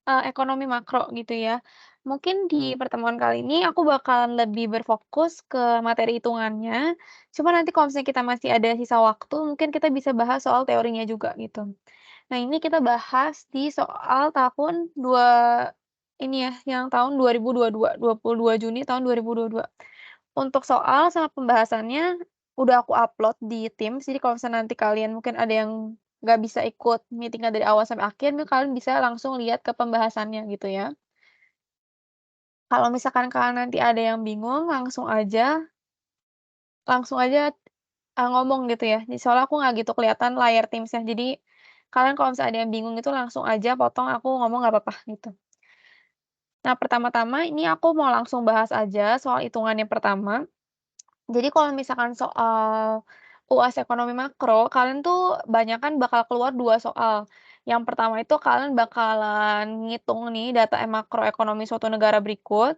ekonomi makro gitu ya. Mungkin di pertemuan kali ini aku bakalan lebih berfokus ke materi hitungannya, cuma nanti kalau misalnya kita masih ada sisa waktu, mungkin kita bisa bahas soal teorinya juga gitu. Nah, ini kita bahas di soal tahun ini ya, yang tahun 2022, 22 Juni tahun 2022. Untuk soal sama pembahasannya udah aku upload di Teams, jadi kalau misalnya nanti kalian mungkin ada yang nggak bisa ikut meeting-nya dari awal sampai akhir, mungkin kalian bisa langsung lihat ke pembahasannya gitu ya. Kalau misalkan kalian nanti ada yang bingung, langsung aja, ngomong gitu ya. Soalnya aku nggak gitu kelihatan layar Teams-nya, jadi kalian kalau misalnya ada yang bingung itu langsung aja potong, aku ngomong nggak apa-apa gitu. Nah, pertama-tama ini aku mau langsung bahas aja soal hitungan yang pertama. Jadi kalau misalkan soal UAS ekonomi makro, kalian tuh banyakan bakal keluar 2 soal. Yang pertama itu kalian bakalan ngitung nih data makroekonomi suatu negara berikut.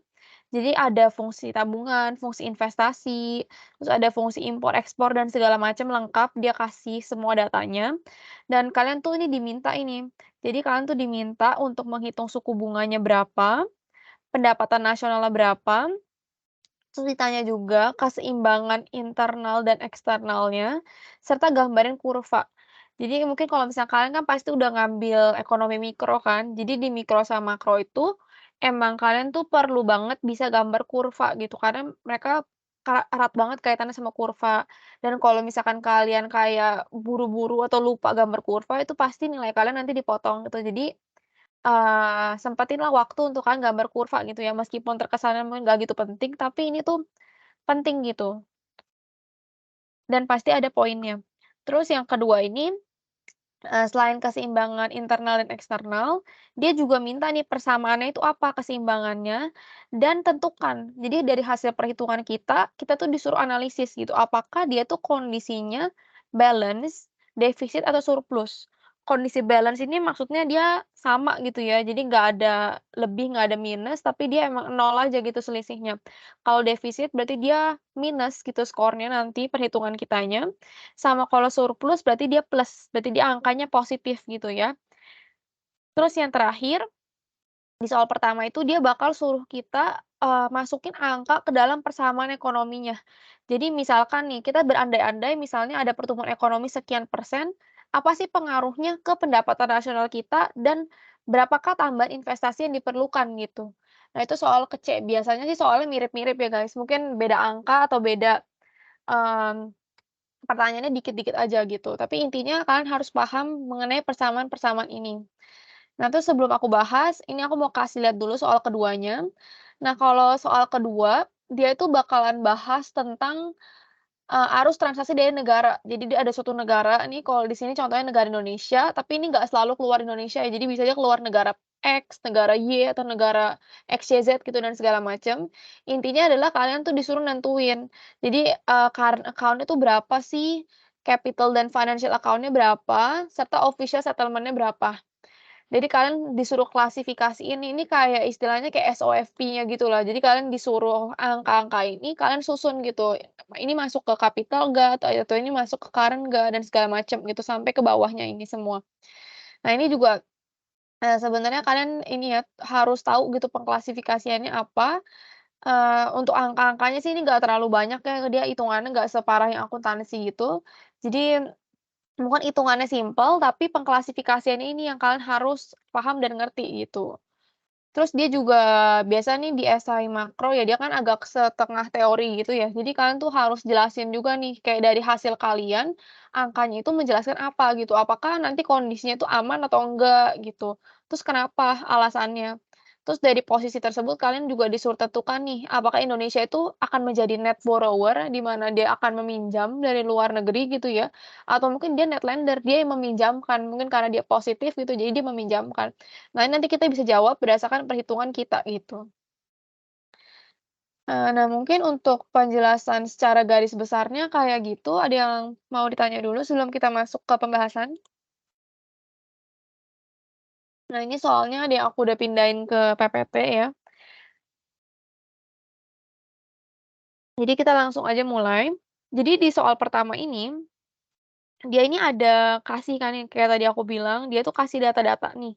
Jadi ada fungsi tabungan, fungsi investasi, terus ada fungsi impor ekspor dan segala macam lengkap, dia kasih semua datanya. Dan kalian tuh ini diminta ini. Jadi kalian tuh diminta untuk menghitung suku bunganya berapa, pendapatan nasionalnya berapa, terus ditanya juga keseimbangan internal dan eksternalnya, serta gambarin kurva. Jadi mungkin kalau misalnya kalian kan pasti udah ngambil ekonomi mikro kan, jadi di mikro sama makro itu emang kalian tuh perlu banget bisa gambar kurva gitu, karena mereka erat banget kaitannya sama kurva. Dan kalau misalkan kalian kayak buru-buru atau lupa gambar kurva, itu pasti nilai kalian nanti dipotong gitu. Jadi sempatinlah waktu untuk kalian gambar kurva gitu ya, meskipun terkesannya mungkin nggak gitu penting, tapi ini tuh penting gitu, dan pasti ada poinnya. Terus yang kedua ini, selain keseimbangan internal dan eksternal, dia juga minta nih persamaannya itu apa keseimbangannya, dan tentukan. Jadi dari hasil perhitungan kita, kita tuh disuruh analisis gitu, apakah dia tuh kondisinya balance, defisit, atau surplus. Kondisi balance ini maksudnya dia sama gitu ya, jadi nggak ada lebih, nggak ada minus, tapi dia emang nol aja gitu selisihnya. Kalau defisit berarti dia minus gitu skornya nanti perhitungan kitanya. Sama kalau surplus berarti dia plus, berarti dia angkanya positif gitu ya. Terus yang terakhir, di soal pertama itu dia bakal suruh kita, masukin angka ke dalam persamaan ekonominya. Jadi misalkan nih, kita berandai-andai misalnya ada pertumbuhan ekonomi sekian persen, apa sih pengaruhnya ke pendapatan nasional kita dan berapakah tambahan investasi yang diperlukan gitu. Nah itu soal kece, biasanya sih soalnya mirip-mirip ya guys, mungkin beda angka atau beda, mmm pertanyaannya dikit-dikit aja gitu, tapi intinya kalian harus paham mengenai persamaan-persamaan ini. Nah, terus sebelum aku bahas, ini aku mau kasih lihat dulu soal keduanya. Nah, kalau soal kedua, dia itu bakalan bahas tentang, arus transaksi dari negara. Jadi dia ada suatu negara nih, kalau di sini contohnya negara Indonesia, tapi ini nggak selalu keluar Indonesia ya, jadi bisa aja keluar negara X, negara Y, atau negara XYZ gitu dan segala macam. Intinya adalah kalian tuh disuruh nentuin. Jadi, current account-nya tuh berapa sih, capital dan financial account-nya berapa, serta official settlement-nya berapa. Jadi kalian disuruh klasifikasiin ini kayak istilahnya kayak SOFP-nya gitulah. Jadi kalian disuruh angka-angka ini kalian susun gitu, ini masuk ke capital nggak, atau ini masuk ke current nggak, dan segala macam gitu sampai ke bawahnya ini semua. Nah ini juga, sebenarnya kalian ini ya harus tahu gitu pengklasifikasiannya apa, untuk angka-angkanya sih ini nggak terlalu banyak ya, dia hitungannya nggak separah yang akuntansi gitu. Jadi mungkin hitungannya simpel, tapi pengklasifikasiannya ini yang kalian harus paham dan ngerti gitu. Terus dia juga biasa nih di esai makro ya, dia kan agak setengah teori gitu ya. Jadi kalian tuh harus jelasin juga nih, kayak dari hasil kalian, angkanya itu menjelaskan apa gitu. Apakah nanti kondisinya itu aman atau enggak gitu. Terus kenapa alasannya. Terus dari posisi tersebut kalian juga disuruh tentukan nih, apakah Indonesia itu akan menjadi net borrower, di mana dia akan meminjam dari luar negeri gitu ya, atau mungkin dia net lender, dia yang meminjamkan, mungkin karena dia positif gitu, jadi dia meminjamkan. Nah, nanti kita bisa jawab berdasarkan perhitungan kita gitu. Nah mungkin untuk penjelasan secara garis besarnya kayak gitu, ada yang mau ditanya dulu sebelum kita masuk ke pembahasan? Nah ini soalnya ada yang aku udah pindahin ke PPT ya. Jadi kita langsung aja mulai. Jadi di soal pertama ini, dia ini ada kasih kan yang kayak tadi aku bilang, dia tuh kasih data-data nih.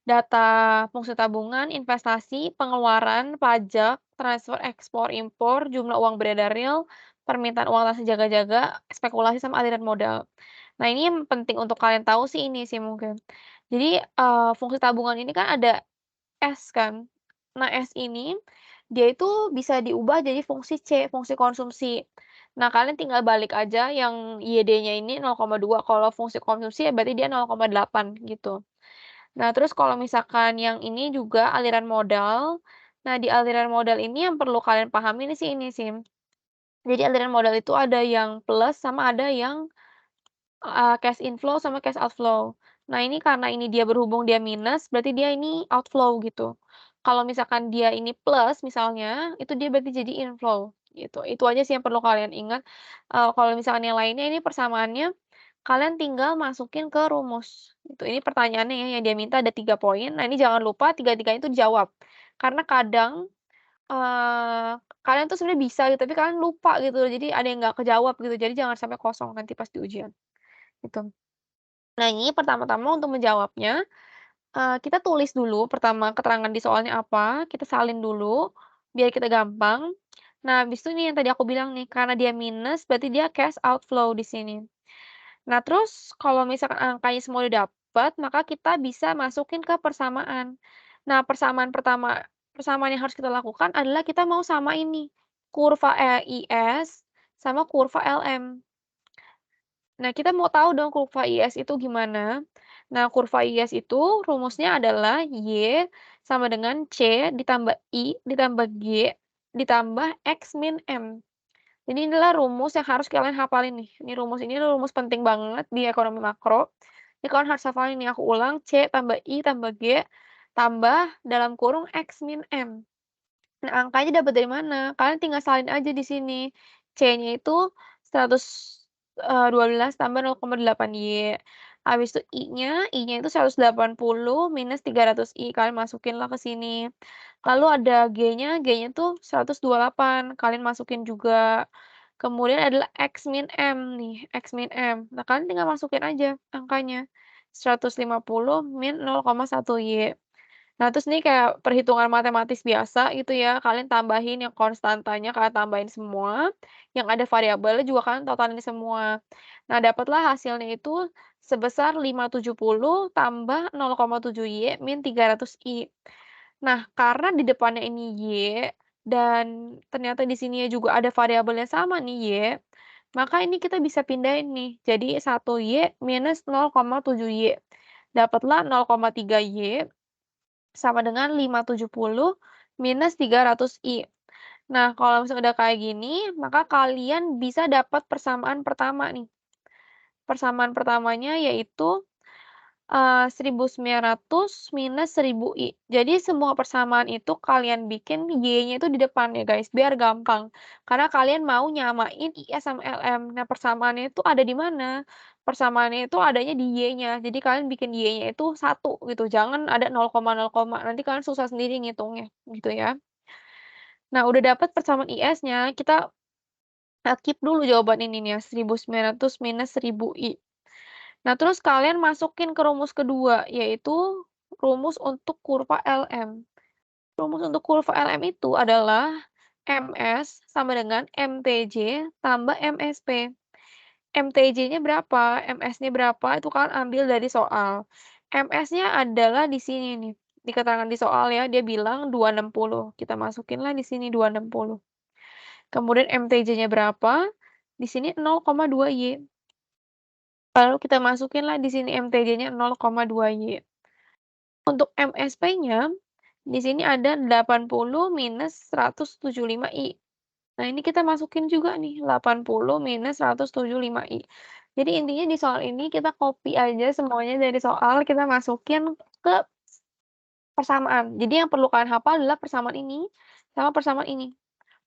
data fungsi tabungan, investasi, pengeluaran, pajak, transfer ekspor impor, jumlah uang beredar real, permintaan uang transaksi jaga-jaga, spekulasi, sama aliran modal. Nah, ini yang penting untuk kalian tahu sih ini sih mungkin. Jadi, fungsi tabungan ini kan ada S kan. Nah, S ini dia itu bisa diubah jadi fungsi C, fungsi konsumsi. Nah, kalian tinggal balik aja yang YD-nya ini 0,2, kalau fungsi konsumsi ya berarti dia 0,8 gitu. Nah, terus kalau misalkan yang ini juga aliran modal, nah di aliran modal ini yang perlu kalian pahami ini sih ini sih. Jadi aliran modal itu ada yang plus sama ada yang cash inflow sama cash outflow. Nah, ini karena ini dia berhubung dia minus, berarti dia ini outflow gitu. Kalau misalkan dia ini plus misalnya, itu dia berarti jadi inflow, gitu. Itu aja sih yang perlu kalian ingat. Kalau misalkan yang lainnya ini persamaannya, kalian tinggal masukin ke rumus, gitu. Ini pertanyaannya ya, yang dia minta ada 3 poin. Nah, ini jangan lupa tiga-tiganya itu dijawab. Karena kadang, kalian tuh sebenarnya bisa gitu, tapi kalian lupa gitu, jadi ada yang nggak kejawab gitu. Jadi jangan sampai kosong nanti pas di ujian, gitu. Nah, ini pertama-tama untuk menjawabnya, kita tulis dulu pertama keterangan di soalnya apa, kita salin dulu, biar kita gampang. Nah, habis itu nih yang tadi aku bilang nih, karena dia minus berarti dia cash outflow di sini. Nah, terus kalau misalkan angkanya semua udah dapet, maka kita bisa masukin ke persamaan. Nah, persamaan yang harus kita lakukan adalah kita mau sama ini kurva, IS sama kurva LM. Nah, kita mau tahu dong kurva IS itu gimana. Nah, kurva IS itu rumusnya adalah Y sama dengan C ditambah I ditambah G ditambah X min M. Jadi inilah rumus yang harus kalian hafalin nih. Ini rumus penting banget di ekonomi makro. Jadi kalian harus hafalin nih, aku ulang C tambah I tambah G tambah dalam kurung X min M. Nah, angkanya dapat dari mana? Kalian tinggal salin aja di sini. C-nya itu 112 tambah 0,8Y. Habis itu I-nya itu 180 minus 300Y, kalian masukinlah ke sini. Lalu ada G-nya tuh 128, kalian masukin juga. Kemudian adalah X min M nih, X min M. Nah, kalian tinggal masukin aja angkanya. 150 min 0,1Y. Nah, terus ini kayak perhitungan matematis biasa gitu ya, kalian tambahin yang konstantanya kalian tambahin semua, yang ada variabelnya juga kalian totalin semua. Nah, dapatlah hasilnya itu sebesar 570 tambah 0,7Y min 300Y. Nah, karena di depannya ini Y, dan ternyata di sini juga ada variabelnya sama nih Y, maka ini kita bisa pindahin nih, jadi 1Y minus 0,7Y. Dapatlah 0,3Y sama dengan 570 minus 300i. Nah, kalau misalnya udah kayak gini, maka kalian bisa dapat persamaan pertama nih. Persamaan pertamanya yaitu, 1.900 minus 1.000i. Jadi semua persamaan itu kalian bikin Y-nya itu di depan ya guys, biar gampang. Karena kalian mau nyamain IS sama LM. Nah, persamaannya itu ada di mana? Persamaannya itu adanya di Y-nya. Jadi kalian bikin Y-nya itu 1 gitu, jangan ada 0, nanti kalian susah sendiri ngitungnya, gitu ya. Nah, udah dapat persamaan IS-nya, kita, keep dulu jawaban ini nih ya, 1.900 minus 1.000i. Nah, terus kalian masukin ke rumus kedua, yaitu rumus untuk kurva LM. Rumus untuk kurva LM itu adalah MS sama dengan MTJ tambah MSP. MTJ-nya berapa, MS-nya berapa, itu kalian ambil dari soal. MS-nya adalah di sini nih, di keterangan di soal ya, dia bilang 260. Kita masukinlah di sini 260. Kemudian MTJ-nya berapa, di sini 0,2Y. Lalu kita masukinlah di sini MTJ-nya 0,2Y. Untuk MSP-nya, di sini ada 80 minus 175i. Nah, ini kita masukin juga nih, 80 minus 175i. Jadi intinya di soal ini kita copy aja semuanya dari soal, kita masukin ke persamaan. Jadi yang perlu kalian hafal adalah persamaan ini sama persamaan ini.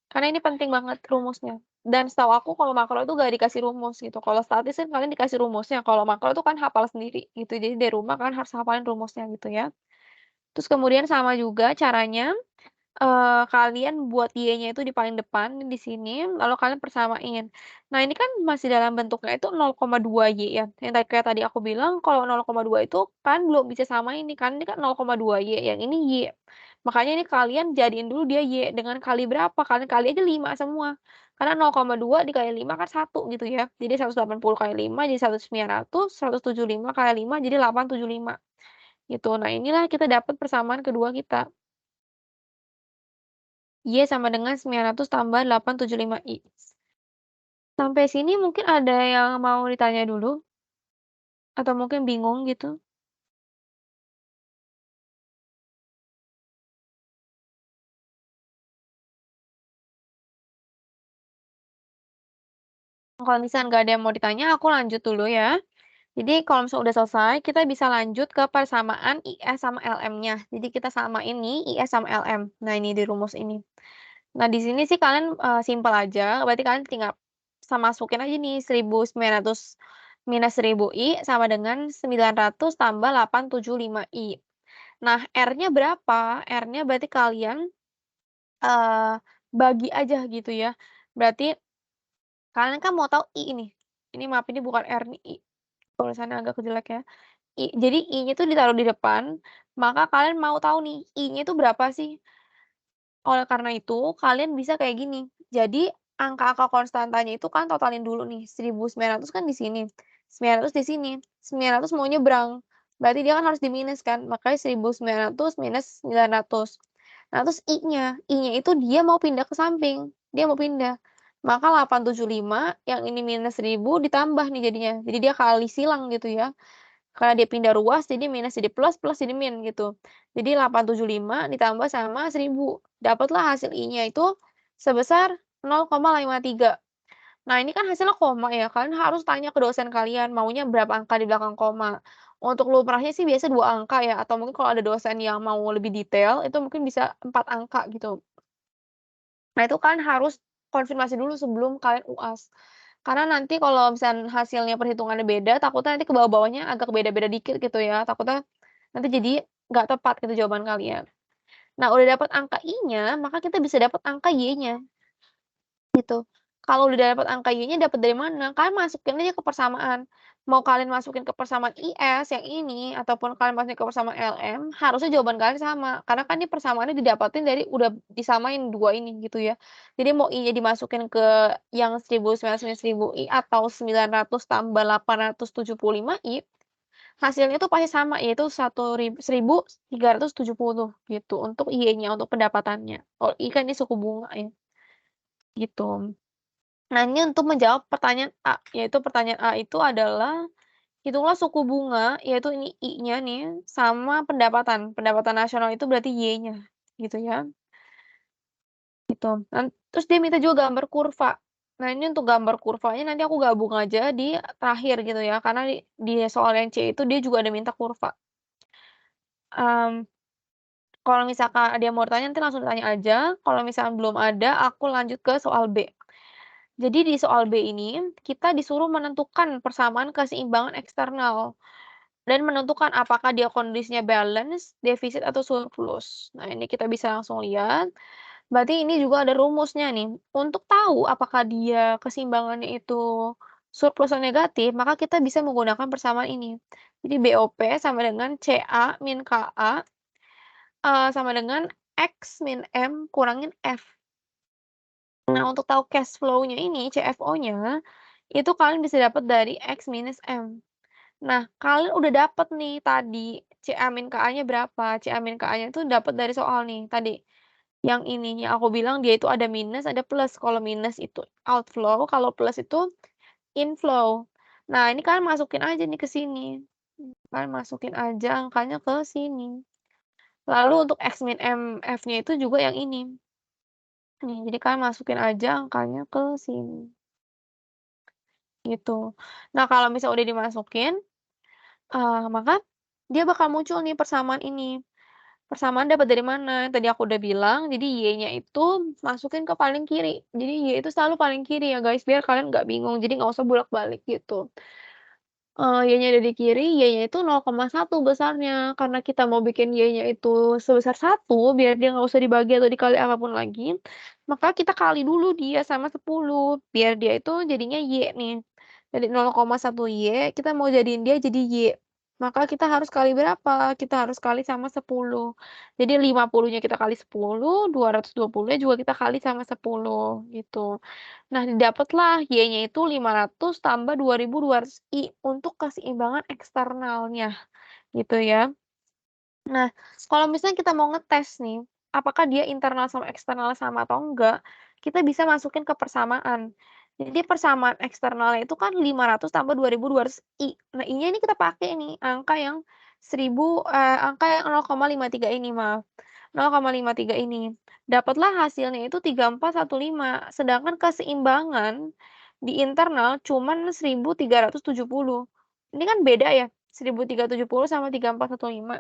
Karena ini penting banget rumusnya. Dan setahu aku kalau makro itu gak dikasih rumus gitu. Kalau statis kan kalian dikasih rumusnya, kalau makro itu kan hafal sendiri gitu. Jadi dari rumah kalian harus hafalin rumusnya gitu ya. Terus kemudian sama juga caranya, Kalian buat Y-nya itu di paling depan di sini, lalu kalian persamain. Nah, ini kan masih dalam bentuknya itu 0,2 Y ya, yang kayak tadi aku bilang kalau 0,2 itu kan belum bisa samain nih, kan ini kan 0,2 Y, yang ini Y. Makanya ini kalian jadiin dulu dia Y dengan kali berapa, kalian kali aja 5 semua. Karena 0,2 dikali 5 kan 1 gitu ya. Jadi 180 kali 5 jadi 1900, 175 kali 5 jadi 875 gitu. Nah, inilah kita dapat persamaan kedua kita. Y sama dengan 900 tambah 875i. Sampai sini mungkin ada yang mau ditanya dulu? Atau mungkin bingung gitu? Kalau misalnya nggak ada yang mau ditanya, aku lanjut dulu ya. Jadi kalau misalnya udah selesai, kita bisa lanjut ke persamaan IS sama LM-nya. Jadi kita samain nih IS sama LM. Nah, ini di rumus ini. Nah, di sini sih kalian, simpel aja, berarti kalian tinggal masukin aja nih 1900 minus 1000i sama dengan 900 tambah 875i. Nah, R-nya berapa? R-nya berarti kalian, eee, bagi aja gitu ya. Berarti kalian kan mau tahu I ini. Ini maaf ini bukan R nih, I. Tulisannya agak jelek ya. I. Jadi I-nya tuh ditaruh di depan, maka kalian mau tahu nih I-nya itu berapa sih? Oleh karena itu, kalian bisa kayak gini. Jadi, angka-angka konstantanya itu kan totalin dulu nih, 1.900 kan di sini, 900 di sini, 900 mau nyebrang. Berarti dia kan harus diminus kan, makanya 1.900 minus 900. Nah, terus I-nya itu dia mau pindah ke samping, dia mau pindah. Maka 875 yang ini minus 1.000 ditambah nih jadinya. Jadi dia kali silang gitu ya. Karena dia pindah ruas jadi minus jadi plus, plus jadi min gitu. Jadi 875 ditambah sama 1.000, dapatlah hasil I-nya itu sebesar 0,53. Nah, ini kan hasilnya koma ya, kalian harus tanya ke dosen kalian maunya berapa angka di belakang koma. Untuk lumrahnya sih biasa 2 angka ya, atau mungkin kalau ada dosen yang mau lebih detail, itu mungkin bisa 4 angka gitu. Nah, itu kan harus konfirmasi dulu sebelum kalian UAS. Karena nanti kalau misalnya hasilnya perhitungannya beda, takutnya nanti ke bawah-bawahnya agak beda-beda dikit gitu ya, takutnya nanti jadi nggak tepat gitu jawaban kalian. Nah, udah dapat angka I-nya, maka kita bisa dapat angka Y-nya. Gitu. Kalau udah dapat angka Y-nya dapat dari mana? Kalian masukin aja ke persamaan. Mau kalian masukin ke persamaan IS yang ini, ataupun kalian masukin ke persamaan LM, harusnya jawaban kalian sama. Karena kan ini persamaannya didapatin dari udah disamain 2 ini gitu ya. Jadi mau I-nya dimasukin ke yang 1900 1000i atau 900 tambah 875i, hasilnya tuh pasti sama, yaitu 1.370 gitu untuk Y-nya, untuk pendapatannya. Kalau I kan ini suku bunga ya, gitu. Nah, ini untuk menjawab pertanyaan A, yaitu pertanyaan A itu adalah, hitunglah suku bunga, yaitu ini I-nya nih, sama pendapatan. Pendapatan nasional itu berarti Y-nya, gitu ya, gitu. Terus dia minta juga gambar kurva. Nah, ini untuk gambar kurvanya nanti aku gabung aja di terakhir gitu ya, karena di soal yang C itu dia juga ada minta kurva. Mmm, Kalau misalkan ada yang mau tanya nanti langsung tanya aja, kalau misalkan belum ada, aku lanjut ke soal B. Jadi di soal B ini, kita disuruh menentukan persamaan keseimbangan eksternal dan menentukan apakah dia kondisinya balance, defisit, atau surplus. Nah, ini kita bisa langsung lihat. Berarti ini juga ada rumusnya nih. Untuk tahu apakah dia keseimbangannya itu surplus atau negatif, maka kita bisa menggunakan persamaan ini. Jadi BOP sama dengan CA min KA sama dengan X min M kurangin F. Nah, untuk tahu cash flow-nya ini, CFO-nya, itu kalian bisa dapat dari X minus M. Nah, kalian udah dapat nih tadi CA min KA-nya berapa, CA min KA-nya itu dapat dari soal nih tadi, yang ini, yang aku bilang dia itu ada minus, ada plus. Kalau minus itu outflow, kalau plus itu inflow. Nah, ini kalian masukin aja nih ke sini. Kalian masukin aja angkanya ke sini. Lalu untuk X min M, F-nya itu juga yang ini. Nih, jadi kalian masukin aja angkanya ke sini. Gitu. Nah, kalau misal udah dimasukin, maka dia bakal muncul nih persamaan ini. Persamaan dapat dari mana? Tadi aku udah bilang, jadi Y-nya itu masukin ke paling kiri. Jadi Y itu selalu paling kiri ya guys, biar kalian nggak bingung, jadi nggak usah bolak-balik gitu. Y-nya ada di kiri, Y-nya itu 0,1 besarnya. Karena kita mau bikin Y-nya itu sebesar 1 biar dia nggak usah dibagi atau dikali apapun lagi, maka kita kali dulu dia sama 10, biar dia itu jadinya Y nih. Dari 0,1 Y, kita mau jadiin dia jadi Y. Maka kita harus kali berapa? Kita harus kali sama 10. Jadi 50-nya kita kali 10, 220-nya juga kita kali sama 10, gitu. Nah, didapatlah Y-nya itu 500 tambah 2.200 I untuk keseimbangan eksternalnya, gitu ya. Nah, kalau misalnya kita mau ngetes nih, apakah dia internal sama eksternal sama atau enggak, kita bisa masukin ke persamaan. Jadi persamaan eksternalnya itu kan 500 tambah 2.200 I. Nah, I-nya ini kita pakai nih, angka yang 0,53 ini, maaf. 0,53 ini. Dapatlah hasilnya itu 3415, sedangkan keseimbangan di internal cuman 1.370. Ini kan beda ya, 1.370 sama 3415.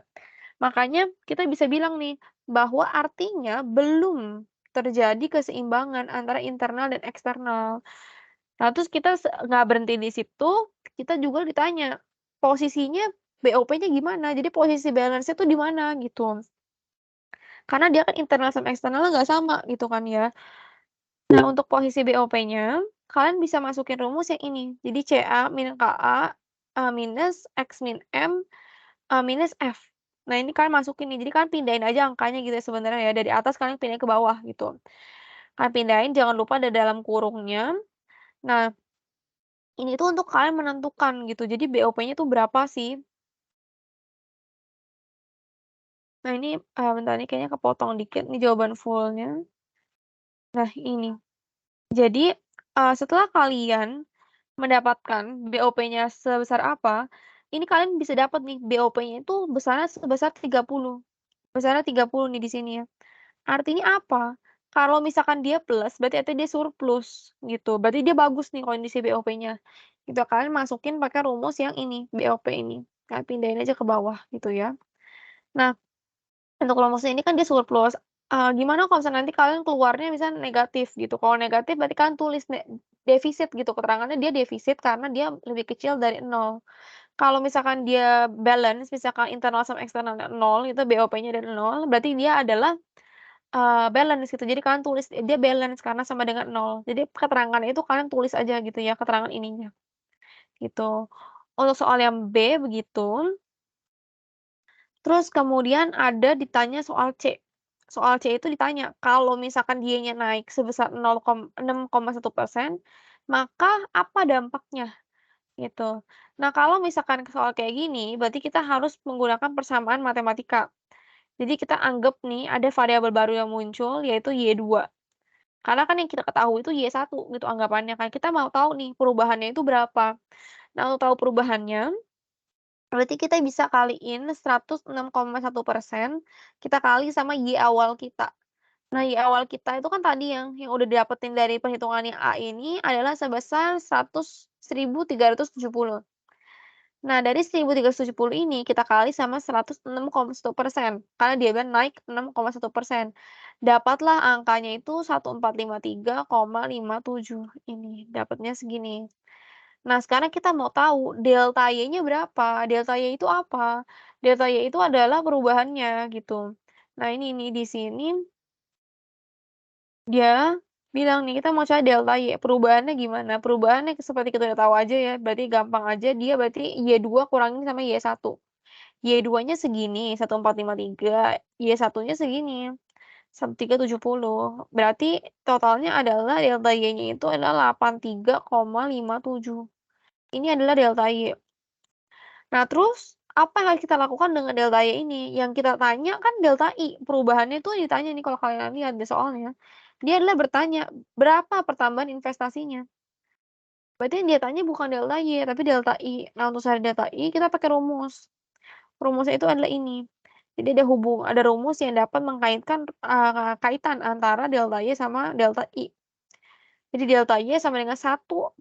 Makanya kita bisa bilang nih, bahwa artinya belum terjadi keseimbangan antara internal dan eksternal. Nah, terus kita nggak berhenti di situ, kita juga ditanya, posisinya BOP-nya gimana? Jadi posisi balance-nya tuh di mana gitu. Karena dia kan internal sama eksternalnya nggak sama gitu kan ya. Nah, untuk posisi BOP-nya, kalian bisa masukin rumus yang ini. Jadi CA min KA, minus X min M, minus F. Nah, ini kalian masukin nih, jadi kalian pindahin aja angkanya gitu ya sebenarnya ya, dari atas kalian pindahin ke bawah gitu. Kalian pindahin, jangan lupa ada dalam kurungnya. Nah, ini tuh untuk kalian menentukan gitu, jadi BOP-nya tuh berapa sih. Nah, ini, bentar nih kayaknya kepotong dikit nih jawaban full-nya. Nah, ini. Jadi, setelah kalian mendapatkan BOP-nya sebesar apa, ini kalian bisa dapat nih BOP-nya itu besarnya sebesar 30. Besarnya 30 nih di sini ya. Artinya apa? Kalau misalkan dia plus, berarti artinya dia surplus gitu. Berarti dia bagus nih kondisi BOP-nya. Gitu, kalian masukin pakai rumus yang ini, BOP ini. Kalian pindahin aja ke bawah gitu ya. Nah, untuk rumusnya ini kan dia surplus, gimana kalau misalnya nanti kalian keluarnya misalnya negatif gitu, kalau negatif berarti kalian tulis defisit gitu, keterangannya dia defisit karena dia lebih kecil dari 0. Kalau misalkan dia balance, misalkan internal sama eksternalnya 0, itu BOP-nya dari 0, berarti dia adalah, balance gitu. Jadi kalian tulis dia balance karena sama dengan 0. Jadi keterangannya itu kalian tulis aja gitu ya, keterangan ininya, gitu. Untuk soal yang B begitu. Terus kemudian ada ditanya soal C. Soal C itu ditanya, kalau misalkan dianya naik sebesar 6,1%, maka apa dampaknya? Gitu. Nah, kalau misalkan soal kayak gini, berarti kita harus menggunakan persamaan matematika. Jadi kita anggap nih ada variabel baru yang muncul yaitu Y2. Karena kan yang kita ketahui itu Y1 gitu anggapannya kan. Kita mau tahu nih perubahannya itu berapa. Nah, untuk tahu perubahannya, berarti kita bisa kaliin 106,1%, kita kali sama Y awal kita. Nah, Y awal kita itu kan tadi yang udah didapetin dari perhitungannya A ini adalah sebesar 1.370. Nah, dari 1.370 ini kita kali sama 106,1%, karena dia bilang naik 6,1%. Dapatlah angkanya itu 1.453,57 ini, dapatnya segini. Nah, sekarang kita mau tahu delta Y-nya berapa, delta Y itu apa? Delta Y itu adalah perubahannya gitu. Nah, ini nih di sini dia bilang nih, kita mau cari delta Y, perubahannya gimana? Perubahannya seperti kita udah tahu aja ya, berarti gampang aja dia berarti Y2 kurangin sama Y1. Y2-nya segini, 1.453, Y1-nya segini, 1.370. Berarti totalnya adalah delta Y-nya itu adalah 83,57. Ini adalah delta Y. Nah, terus apa yang harus kita lakukan dengan delta Y ini? Yang kita tanya kan delta I, perubahannya itu ditanya nih kalau kalian lihat di soalnya. Dia adalah bertanya, berapa pertambahan investasinya? Berarti yang dia tanya bukan delta Y, tapi delta I. Nah, untuk cari delta I, kita pakai rumus. Rumusnya itu adalah ini. Jadi ada rumus yang dapat mengkaitkan, kaitan antara delta Y sama delta I. Jadi delta Y sama dengan 1/1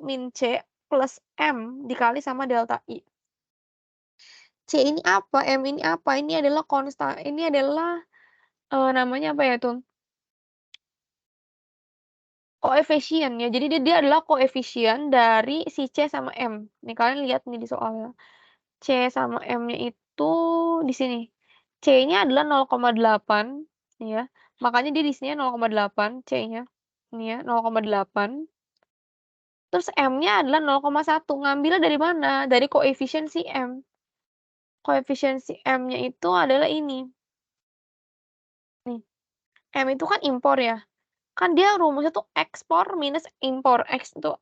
min C plus M dikali sama delta I. C ini apa, M ini apa, ini adalah ini adalah, namanya apa ya tuh, Koefisien ya, jadi dia dia adalah koefisien dari si C sama M. Nih kalian lihat nih di soalnya. C sama M-nya itu di sini. C-nya adalah 0,8 ya, makanya dia di sini 0,8 C-nya. Ini ya 0,8, terus M-nya adalah 0,1. Ngambilnya dari mana? Dari koefisien si M. Koefisien si M-nya itu adalah ini, nih. M itu kan impor ya. Kan dia rumusnya tuh ekspor minus impor, X itu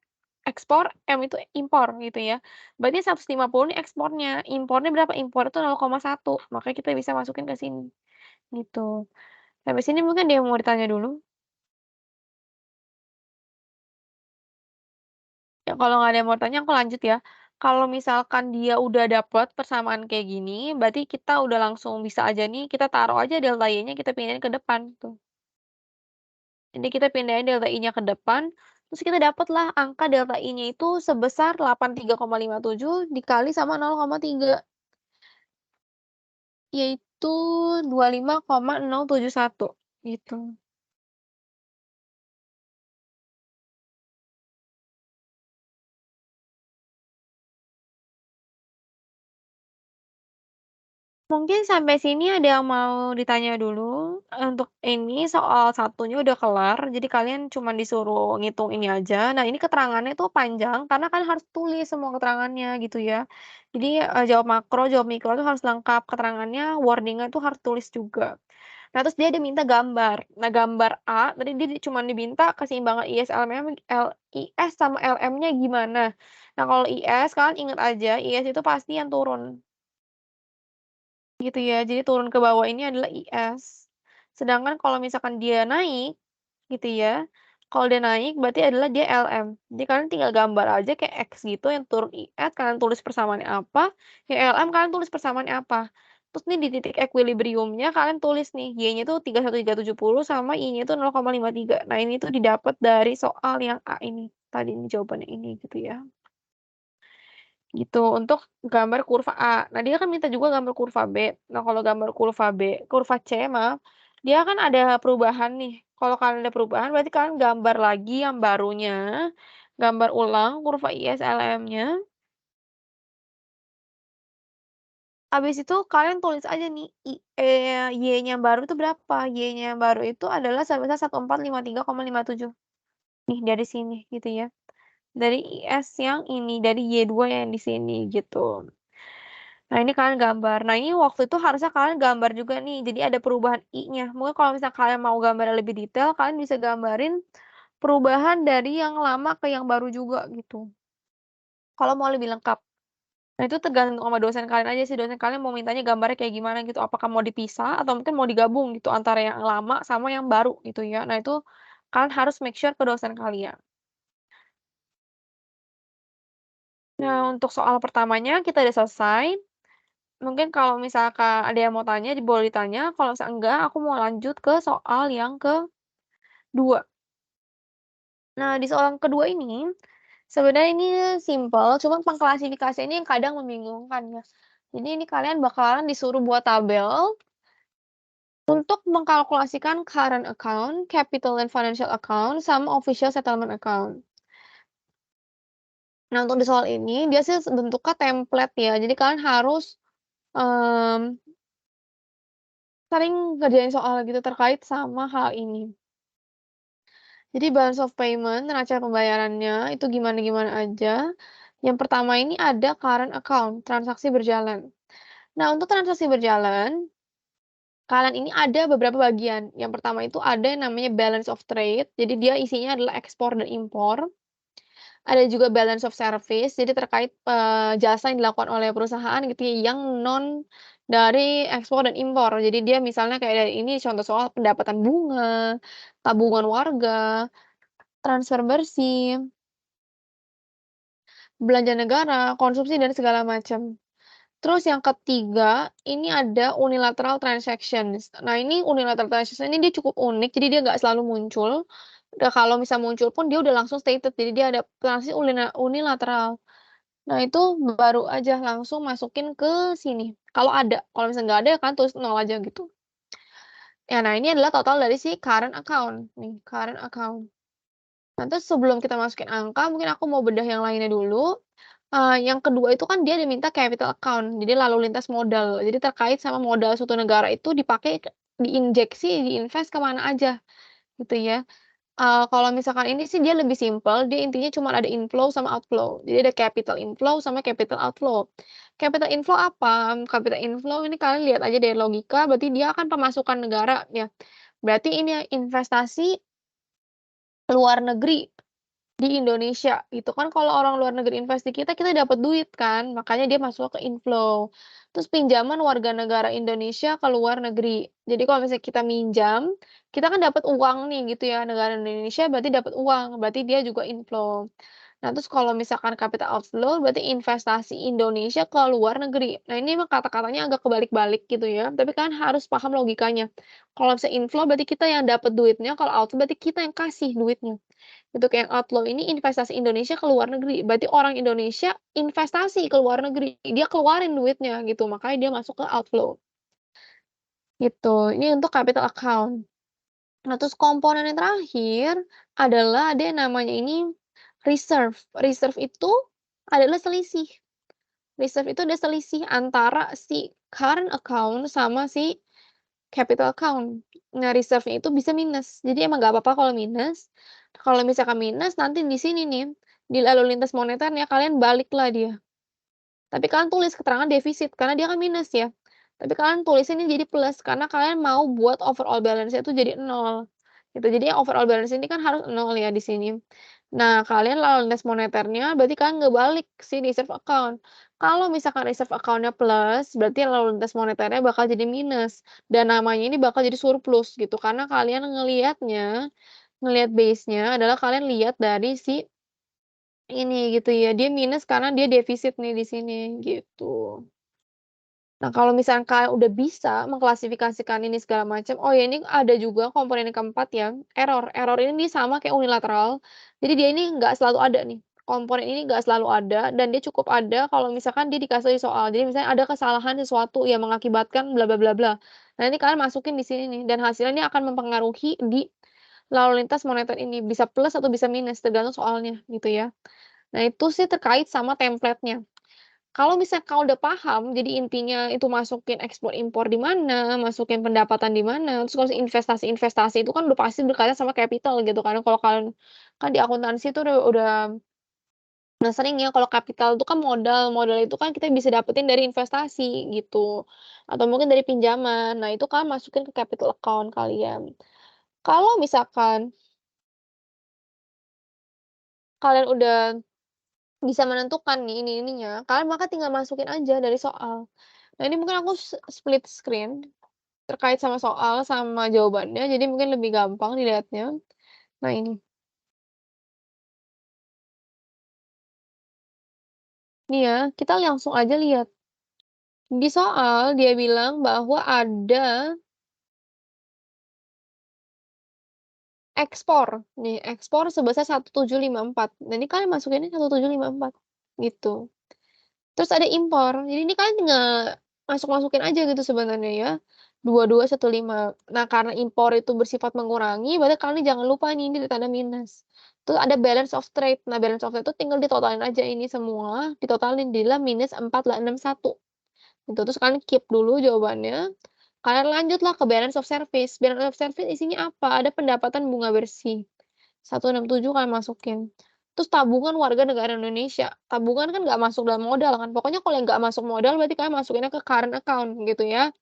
ekspor, M itu impor gitu ya. Berarti 150 nih ekspornya, impornya berapa? Impor itu 0,1, makanya kita bisa masukin ke sini, gitu. Sampai sini mungkin ada yang mau ditanya dulu? Ya kalau nggak ada yang mau tanya aku lanjut ya. Kalau misalkan dia udah dapet persamaan kayak gini, berarti kita udah langsung bisa aja nih, kita taruh aja delta Y-nya kita pindahin ke depan tuh. Jadi kita pindahin delta I-nya ke depan, terus kita dapatlah angka delta I-nya itu sebesar 83,57 dikali sama 0,3, yaitu 25,071 gitu. Mungkin sampai sini ada yang mau ditanya dulu? Untuk ini soal satunya udah kelar, jadi kalian cuman disuruh ngitung ini aja. Nah, ini keterangannya tuh panjang karena kan harus tulis semua keterangannya gitu ya. Jadi, jawab makro, jawab mikro tuh harus lengkap keterangannya, wording-nya tuh harus tulis juga. Nah, terus dia diminta gambar. Nah, gambar A tadi dia cuman diminta keseimbangan IS, IS sama LM-nya gimana. Nah, kalau IS kalian inget aja, IS itu pasti yang turun. Gitu ya, jadi turun ke bawah ini adalah IS. Sedangkan kalau misalkan dia naik, gitu ya, kalau dia naik berarti adalah dia LM. Jadi kalian tinggal gambar aja kayak X gitu yang turun IS, kalian tulis persamaannya apa, yang LM kalian tulis persamaannya apa. Terus nih di titik equilibrium-nya kalian tulis nih, Y-nya tuh 31370 sama I-nya tuh 0,53. Nah ini tuh didapat dari soal yang A ini, tadi ini jawabannya ini gitu ya. Gitu, untuk gambar kurva A. Nah, dia kan minta juga gambar kurva B. Nah, kalau gambar kurva C maaf, dia kan ada perubahan nih. Kalau kalian ada perubahan berarti kalian gambar lagi yang barunya, gambar ulang kurva ISLM-nya, habis itu kalian tulis aja nih Y-nya yang baru itu berapa, Y-nya yang baru itu adalah sebesar 1453,57. Nih dari sini gitu ya. Dari IS yang ini, dari Y2 yang di sini gitu. Nah, ini kalian gambar. Nah, ini waktu itu harusnya kalian gambar juga nih, jadi ada perubahan I-nya. Mungkin kalau misalnya kalian mau gambarnya lebih detail, kalian bisa gambarin perubahan dari yang lama ke yang baru juga gitu, kalau mau lebih lengkap. Nah, itu tergantung sama dosen kalian aja sih, dosen kalian mau mintanya gambarnya kayak gimana gitu, apakah mau dipisah atau mungkin mau digabung gitu antara yang lama sama yang baru gitu ya. Nah, itu kalian harus make sure ke dosen kalian. Nah, untuk soal pertamanya kita udah selesai. Mungkin kalau misalkan ada yang mau tanya, boleh ditanya, kalau misalnya enggak, aku mau lanjut ke soal yang kedua. Nah, di soal yang kedua ini, sebenarnya ini simpel, cuma pengklasifikasiannya yang kadang membingungkan ya. Jadi ini kalian bakalan disuruh buat tabel untuk mengkalkulasikan current account, capital and financial account, sama official settlement account. Nah, untuk di soal ini, dia sih bentuknya template ya, jadi kalian harus mmm, sering ngerjain soal gitu terkait sama hal ini. Jadi balance of payment, neraca pembayarannya itu gimana-gimana aja. Yang pertama ini ada current account, transaksi berjalan. Nah, untuk transaksi berjalan, kalian ini ada beberapa bagian. Yang pertama itu ada yang namanya balance of trade, jadi dia isinya adalah ekspor dan impor. Ada juga balance of service, jadi terkait, jasa yang dilakukan oleh perusahaan gitu ya, yang non dari ekspor dan impor. Jadi dia misalnya kayak dari ini contoh soal pendapatan bunga, tabungan warga, transfer bersih, belanja negara, konsumsi, dan segala macam. Terus yang ketiga, ini ada unilateral transactions. Nah, ini unilateral transaction ini dia cukup unik, jadi dia nggak selalu muncul. Kalau misal muncul pun dia udah langsung stated, jadi dia ada transaksi unilateral. Nah, itu baru aja langsung masukin ke sini, kalau ada. Kalau misalnya nggak ada, ya kan tulis nol aja gitu. Ya, nah ini adalah total dari si current account, nih, current account. Nah, terus sebelum kita masukin angka, mungkin aku mau bedah yang lainnya dulu. Yang kedua itu kan dia diminta capital account, jadi lalu lintas modal. Jadi terkait sama modal suatu negara itu dipakai diinjeksi, diinvest ke mana aja, gitu ya. Kalau misalkan ini sih dia lebih simpel, dia intinya cuma ada inflow sama outflow. Jadi ada capital inflow sama capital outflow. Capital inflow apa? Capital inflow ini kalian lihat aja dari logika, berarti dia akan pemasukan negara ya. Berarti ini ya investasi luar negeri di Indonesia, gitu kan kalau orang luar negeri invest di kita dapat duit kan, makanya dia masuk ke inflow. Terus pinjaman warga negara Indonesia ke luar negeri. Jadi kalau misalnya kita minjam, kita kan dapat uang nih gitu ya, negara Indonesia berarti dapat uang, berarti dia juga inflow. Nah, terus kalau misalkan capital outflow berarti investasi Indonesia ke luar negeri. Nah, ini emang kata-katanya agak kebalik-balik gitu ya, tapi kan harus paham logikanya. Kalau misalnya inflow berarti kita yang dapat duitnya, kalau outflow berarti kita yang kasih duitnya. Untuk yang outflow ini investasi Indonesia ke luar negeri, berarti orang Indonesia investasi ke luar negeri, dia keluarin duitnya gitu, makanya dia masuk ke outflow, gitu. Ini untuk capital account. Nah, terus komponen yang terakhir adalah ada yang namanya ini reserve. Reserve itu adalah selisih. Reserve itu ada selisih antara si current account sama si capital account. Nah, reserve-nya itu bisa minus. Jadi emang nggak apa-apa kalau minus. Kalau misalkan minus, nanti di sini nih, di lalu lintas moneternya kalian baliklah dia. Tapi kalian tulis keterangan defisit, karena dia kan minus ya. Tapi kalian tulis ini jadi plus, karena kalian mau buat overall balance-nya itu jadi nol. Gitu. Jadi yang overall balance ini kan harus nol ya di sini. Nah, kalian lalu lintas moneternya berarti kalian ngebalik si reserve account. Kalau misalkan reserve account-nya plus, berarti lalu lintas moneternya bakal jadi minus. Dan namanya ini bakal jadi surplus gitu. Karena kalian ngelihat base-nya adalah kalian lihat dari si ini gitu ya, dia minus karena dia defisit nih di sini, gitu. Nah, kalau misalnya Kakak udah bisa mengklasifikasikan ini segala macam, oh ya ini ada juga komponen yang keempat ya, error. Error ini sama kayak unilateral, jadi dia ini nggak selalu ada nih, komponen ini nggak selalu ada dan dia cukup ada kalau misalkan dia dikasih soal. Jadi misalnya ada kesalahan sesuatu yang mengakibatkan bla bla bla bla. Nah, ini kalian masukin di sini nih dan hasilnya ini akan mempengaruhi di lalu lintas moneter ini, bisa plus atau bisa minus tergantung soalnya, gitu ya. Nah, itu sih terkait sama template-nya. Kalau misalnya kau udah paham, jadi intinya itu masukin ekspor impor di mana, masukin pendapatan di mana, terus kalau investasi-investasi itu kan udah pasti berkaitan sama capital gitu kan. Kalau kalian kan di akuntansi itu udah sering ya kalau kapital itu kan modal, modal itu kan kita bisa dapetin dari investasi gitu, atau mungkin dari pinjaman. Nah, itu kan masukin ke capital account kalian. Kalau misalkan kalian udah bisa menentukan nih ininya, kalian maka tinggal masukin aja dari soal. Nah, ini mungkin aku split screen terkait sama soal sama jawabannya, jadi mungkin lebih gampang dilihatnya. Nah, ini. Nih ya, kita langsung aja lihat. Di soal dia bilang bahwa ada ekspor, nih ekspor sebesar 1.754. Nah, ini kalian masukinnya 1.754, gitu. Terus ada impor, jadi ini kalian tinggal masuk-masukin aja gitu sebenarnya ya, 2215. Nah, karena impor itu bersifat mengurangi, berarti kalian jangan lupa nih, ini tanda minus. Terus ada balance of trade. Nah, balance of trade itu tinggal ditotalin aja ini semua, ditotalin dibilang minus 461 gitu. Terus kalian keep dulu jawabannya, kalian lanjutlah ke balance of service. Balance of service isinya apa? Ada pendapatan bunga bersih. 167 kalian masukin. Terus tabungan warga negara Indonesia, tabungan kan nggak masuk dalam modal kan, pokoknya kalau yang nggak masuk modal berarti kalian masukinnya ke current account gitu ya.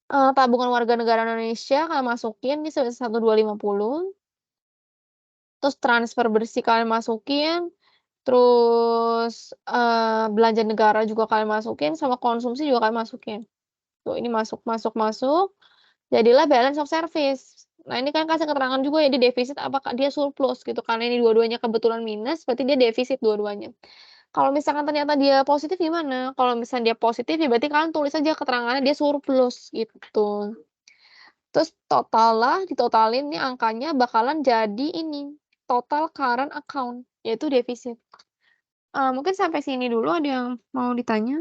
Tabungan warga negara Indonesia kalian masukin ini sebesar 1.250, terus transfer bersih kalian masukin, terus, belanja negara juga kalian masukin, sama konsumsi juga kalian masukin. Tuh ini masuk masuk masuk, jadilah balance of service. Nah, ini kan kasih keterangan juga ya, dia defisit apakah dia surplus gitu, karena ini dua-duanya kebetulan minus, berarti dia defisit dua-duanya. Kalau misalkan ternyata dia positif gimana? Kalau misalnya dia positif, ya berarti kalian tulis aja keterangannya dia surplus, gitu. Terus ditotalin nih angkanya bakalan jadi ini, total current account, yaitu defisit. Mungkin sampai sini dulu ada yang mau ditanya?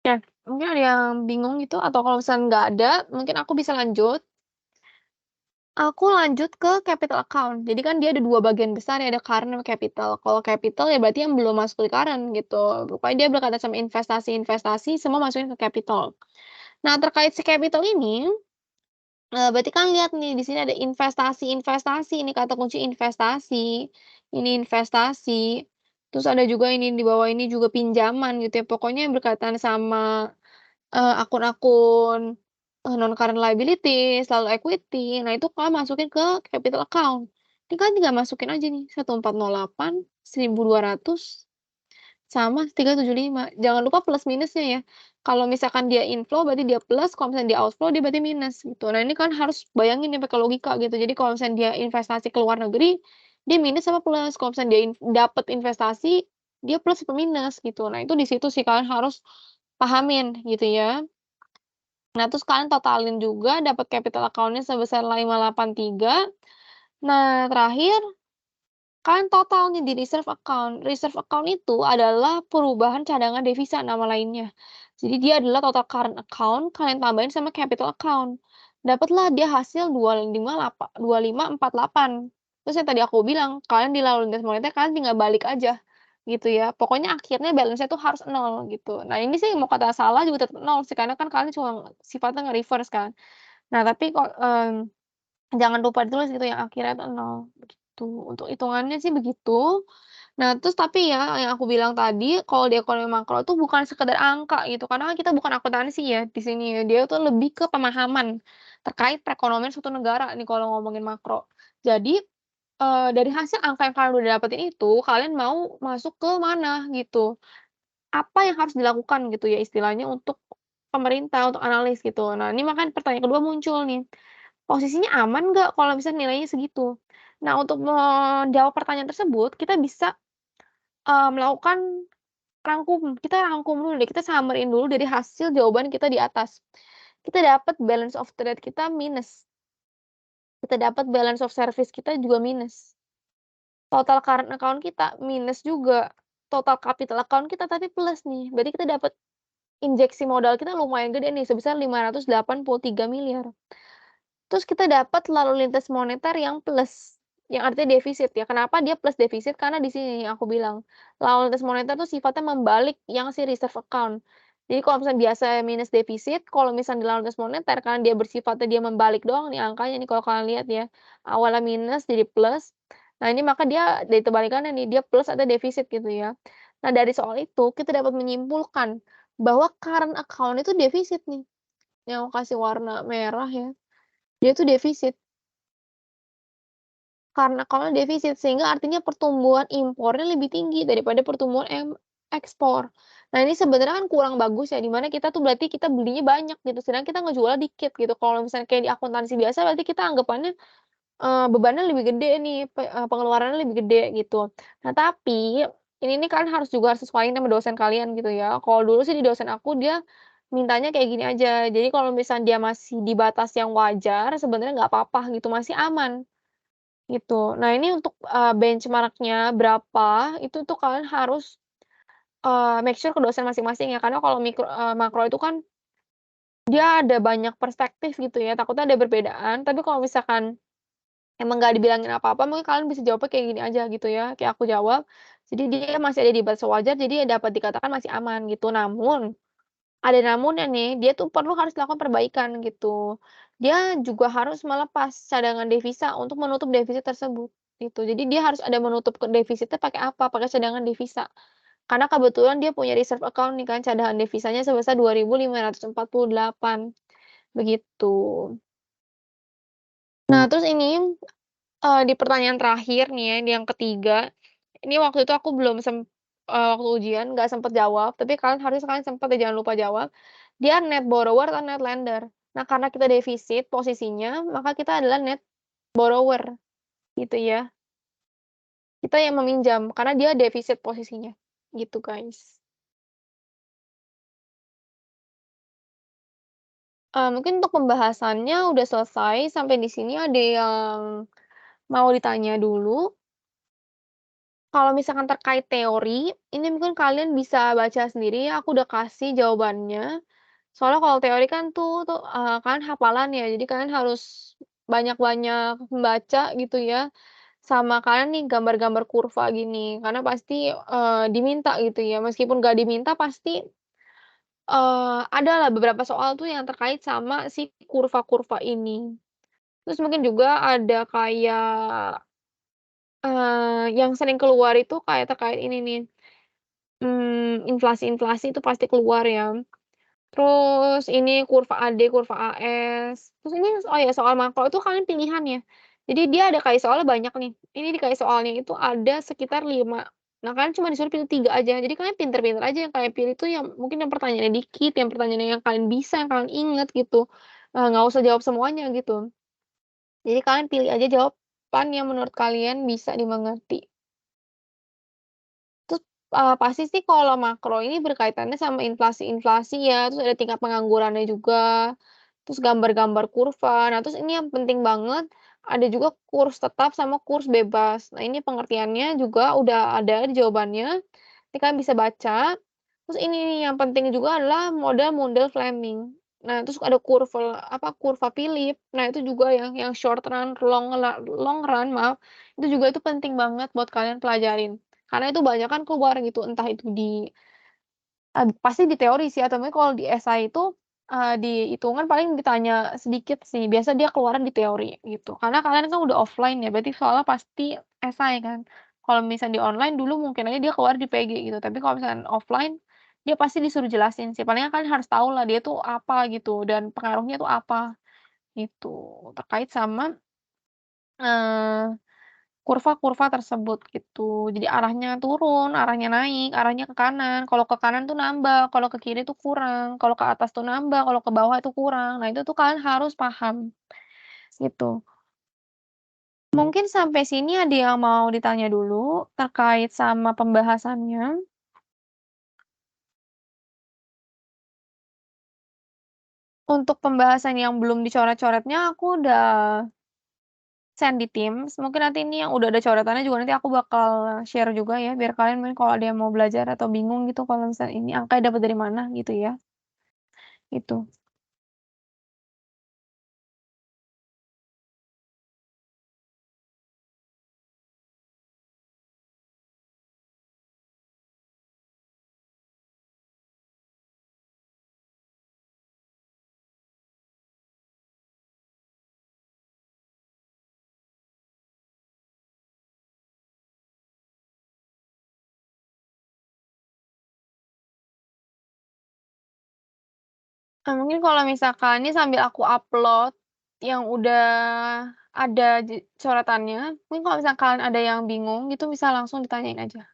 Ya, mungkin ada yang bingung gitu atau kalau misalnya nggak ada, mungkin aku bisa lanjut. Aku lanjut ke capital account. Jadi kan dia ada 2 bagian besar ya, ada current sama capital. Kalau capital ya berarti yang belum masuk di current gitu. Pokoknya dia berkaitan sama investasi-investasi semua masukin ke capital. Nah, terkait si capital ini, berarti kan lihat nih di sini ada investasi-investasi, ini kata kunci investasi, ini investasi, terus ada juga ini di bawah ini juga pinjaman gitu ya. Pokoknya yang berkaitan sama akun-akun, non-current liabilities, lalu equity, nah itu Kakak masukin ke capital account. Ini kan tinggal masukin aja nih 1408, 1.200 sama 375. Jangan lupa plus minusnya ya. Kalau misalkan dia inflow berarti dia plus, kalau misalnya dia outflow dia berarti minus gitu. Nah ini kan harus bayangin nih pakai logika gitu. Jadi kalau misalnya dia investasi ke luar negeri, dia minus apa plus? Kalau misalnya dia dapat investasi, dia plus atau minus gitu. Nah itu di situ sih kalian harus pahamin gitu ya. Nah, terus kalian totalin juga dapat capital account-nya sebesar 583. Nah, terakhir kalian total nih di reserve account. Reserve account itu adalah perubahan cadangan devisa nama lainnya. Jadi dia adalah total current account kalian tambahin sama capital account. Dapatlah dia hasil 2548. Terus yang tadi aku bilang, kalian di lalu lintas moneter kalian tinggal balik aja gitu ya. Pokoknya akhirnya balance-nya tuh harus nol gitu. Nah, ini sih mau kata salah juga tetap nol sih karena kan kalian cuma sifatnya nge-reverse kan. Nah, tapi kok, jangan lupa ditulis gitu yang akhirnya itu nol, begitu. Untuk hitungannya sih begitu. Nah, terus tapi ya, yang aku bilang tadi, kalau di ekonomi makro itu bukan sekedar angka gitu, karena kan kita bukan akuntansi ya di sini ya, dia tuh lebih ke pemahaman terkait perekonomian suatu negara nih kalau ngomongin makro. Jadi, dari hasil angka yang kalian udah dapetin itu, kalian mau masuk ke mana gitu, apa yang harus dilakukan gitu ya istilahnya untuk pemerintah, untuk analis gitu. Nah, ini makanya pertanyaan kedua muncul nih. Posisinya aman nggak kalau misalnya nilainya segitu? Nah, untuk menjawab pertanyaan tersebut, kita bisa, melakukan kita rangkum dulu deh, kita summary dulu dari hasil jawaban kita di atas. Kita dapat balance of trade kita minus, kita dapat balance of service kita juga minus, total current account kita minus juga, total capital account kita tapi plus nih, berarti kita dapat injeksi modal kita lumayan gede nih sebesar 583 miliar. Terus kita dapat lalu lintas moneter yang plus, yang artinya defisit ya. Kenapa dia plus defisit? Karena di sini aku bilang, lalu lintas moneter tuh sifatnya membalik yang si reserve account. Jadi kalau misalnya biasa minus defisit, kalau misalnya di lalu lintas moneter karena dia bersifatnya dia membalik doang nih angkanya nih kalau kalian lihat ya. Awalnya minus jadi plus. Nah ini maka dia dari kebalikannya nih, dia plus atau defisit gitu ya. Nah dari soal itu kita dapat menyimpulkan bahwa current account itu defisit nih, yang aku kasih warna merah ya. Dia tuh defisit, karena kalau defisit sehingga artinya pertumbuhan impornya lebih tinggi daripada pertumbuhan ekspor. Nah ini sebenarnya kan kurang bagus ya, di mana kita tuh berarti kita belinya banyak gitu, sedangkan kita ngejualnya dikit gitu. Kalau misalnya kayak di akuntansi biasa berarti kita anggapannya, bebannya lebih gede nih, pengeluarannya lebih gede gitu. Nah tapi, ini nih kalian harus juga harus sesuaiin sama dosen kalian gitu ya. Kalau dulu sih di dosen aku dia mintanya kayak gini aja, jadi kalau misalnya dia masih di batas yang wajar sebenarnya nggak apa-apa gitu, masih aman. Gitu. Nah ini untuk, benchmark-nya berapa, itu tuh kalian harus, make sure ke dosen masing-masing ya, karena kalau makro itu kan dia ada banyak perspektif gitu ya, takutnya ada perbedaan, tapi kalau misalkan emang nggak dibilangin apa-apa, mungkin kalian bisa jawabnya kayak gini aja gitu ya, kayak aku jawab. Jadi dia masih ada di batas wajar, jadi ya dapat dikatakan masih aman gitu. Namun ada namunnya nih, dia tuh perlu harus dilakukan perbaikan gitu. Dia juga harus melepas cadangan devisa untuk menutup defisit tersebut, gitu. Jadi dia harus ada menutup defisitnya pakai apa, pakai cadangan devisa. Karena kebetulan dia punya reserve account nih kan, cadangan devisanya sebesar 2.548, begitu. Nah terus ini, di pertanyaan terakhir nih ya, di yang ketiga, ini waktu itu aku belum waktu ujian nggak sempet jawab, tapi kalian sempet ya, jangan lupa jawab. Dia net borrower atau net lender. Nah, karena kita defisit posisinya, maka kita adalah net borrower, gitu ya. Kita yang meminjam, karena dia defisit posisinya, gitu guys. Mungkin untuk pembahasannya udah selesai, sampai di sini ada yang mau ditanya dulu? Kalau misalkan terkait teori, ini mungkin kalian bisa baca sendiri, aku udah kasih jawabannya. Soalnya kalau teori kan kan hafalan ya, jadi kalian harus banyak-banyak membaca gitu ya, sama kalian nih gambar-gambar kurva gini, karena pasti, diminta gitu ya, meskipun nggak diminta pasti, ada lah beberapa soal tuh yang terkait sama si kurva-kurva ini. Terus mungkin juga ada kayak, yang sering keluar itu kayak terkait ini nih, inflasi-inflasi itu pasti keluar ya. Terus ini kurva AD, kurva AS, terus ini oh ya soal makro itu kalian pilihan ya. Jadi dia ada kayak soalnya banyak nih, ini di kayak soalnya itu ada sekitar 5. Nah kalian cuma disuruh pilih 3 aja, jadi kalian pinter-pinter aja yang kalian pilih tuh yang mungkin yang pertanyaannya dikit, yang pertanyaannya yang kalian bisa, yang kalian inget gitu, nggak usah jawab semuanya gitu. Jadi kalian pilih aja jawaban yang menurut kalian bisa dimengerti. Terus, pasti sih kalau makro ini berkaitannya sama inflasi-inflasi ya, terus ada tingkat penganggurannya juga, terus gambar-gambar kurva. Nah, terus ini yang penting banget, ada juga kurs tetap sama kurs bebas. Nah, ini pengertiannya juga udah ada di jawabannya, nanti kalian bisa baca. Terus ini nih yang penting juga adalah modal-modal Fleming. Nah, terus ada kurva Philip. Nah, itu juga yang short run, long run maaf, itu juga itu penting banget buat kalian pelajarin. Karena itu banyak kan keluar gitu, entah itu pasti di teori sih atau mungkin kalau di esai itu, di hitungan paling ditanya sedikit sih, biasa dia keluaran di teori gitu. Karena kalian kan udah offline ya, berarti soalnya pasti esai kan. Kalau misalnya di online dulu mungkin aja dia keluar di PG gitu, tapi kalau misalnya offline, dia pasti disuruh jelasin sih, palingan kalian harus tahu lah dia tuh apa gitu dan pengaruhnya tuh apa, gitu. Terkait sama, eee kurva-kurva tersebut gitu. Jadi arahnya turun, arahnya naik, arahnya ke kanan. Kalau ke kanan tuh nambah, kalau ke kiri tuh kurang, kalau ke atas tuh nambah, kalau ke bawah itu kurang. Nah, itu tuh kalian harus paham, gitu. Mungkin sampai sini ada yang mau ditanya dulu terkait sama pembahasannya? Untuk pembahasan yang belum dicoret-coretnya aku udah send di Teams, mungkin nanti ini yang udah ada coretannya juga nanti aku bakal share juga ya, biar kalian mungkin kalau ada yang mau belajar atau bingung gitu kalau misalnya ini angkanya dapat dari mana gitu ya, itu. Mungkin kalau misalkan ini sambil aku upload yang udah ada coretannya, mungkin kalau misalkan ada yang bingung gitu bisa langsung ditanyain aja.